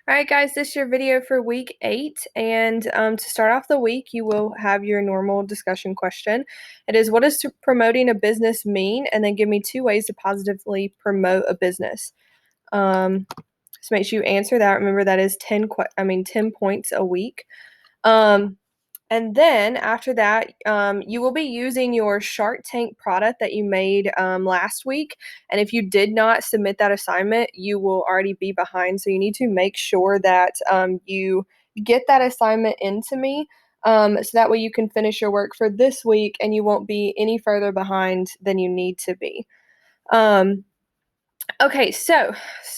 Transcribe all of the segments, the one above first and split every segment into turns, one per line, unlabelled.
All right, guys, this is your video for week 8. And to start off the week, you will have your normal discussion question. It is, what does promoting a business mean? And then give me 2 ways to positively promote a business. So make sure you answer that. Remember, that is 10 points a week. And then after that, you will be using your Shark Tank product that you made last week. And if you did not submit that assignment, you will already be behind. So you need to make sure that you get that assignment into me, so that way you can finish your work for this week and you won't be any further behind than you need to be. Okay, so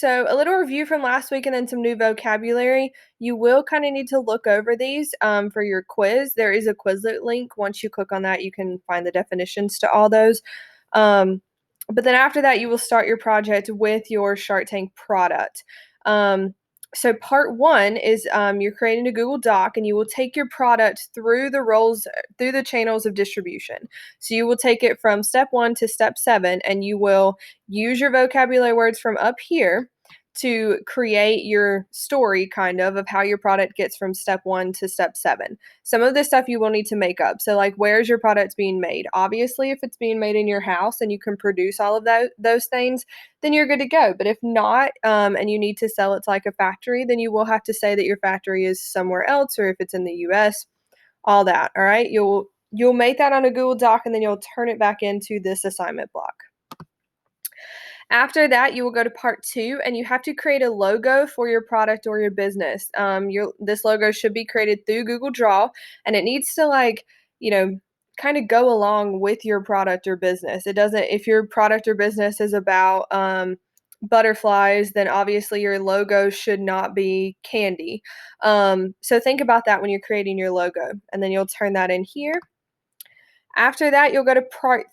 a little review from last week and then some new vocabulary. You will kind of need to look over these for your quiz. There is a Quizlet link. Once you click on that, you can find the definitions to all those. But then after that, you will start your project with your Shark Tank product. So part 1 is you're creating a Google Doc and you will take your product through the channels of distribution. So you will take it from step 1 to step 7 and you will use your vocabulary words from up here to create your story kind of how your product gets from step 1 to step 7. Some of this stuff you will need to make up. So like, where's your product being made? Obviously, if it's being made in your house and you can produce all of those things, then you're good to go. But if not, and you need to sell it to like a factory, then you will have to say that your factory is somewhere else, or if it's in the US, all that. All right. You'll make that on a Google Doc and then you'll turn it back into this assignment block. After that, you will go to part 2 and you have to create a logo for your product or your business. This logo should be created through Google Draw, and it needs to kind of go along with your product or business. It doesn't, if your product or business is about butterflies, then obviously your logo should not be candy. So think about that when you're creating your logo, and then you'll turn that in here. After that, you'll go to part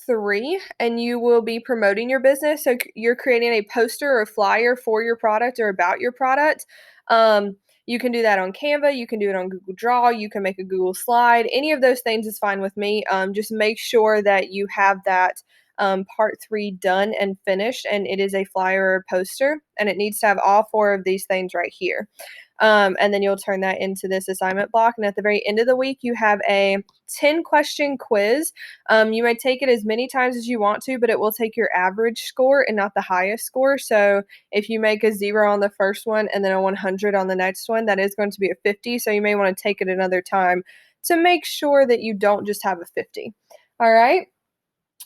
3 and you will be promoting your business. So you're creating a poster or a flyer for your product or about your product. You can do that on Canva. You can do it on Google Draw. You can make a Google slide. Any of those things is fine with me. Just make sure that you have that part 3 done and finished, and it is a flyer or a poster, and it needs to have all 4 of these things right here. And then you'll turn that into this assignment block. And at the very end of the week, you have a 10-question quiz. You may take it as many times as you want to, but it will take your average score and not the highest score. So if you make a 0 on the first one and then a 100 on the next one, that is going to be a 50. So you may want to take it another time to make sure that you don't just have a 50. All right.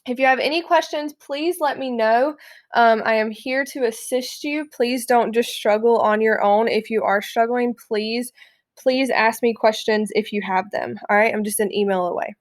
If you have any questions, please let me know. I am here to assist you. Please don't just struggle on your own. If you are struggling, please ask me questions if you have them. All right, I'm just an email away.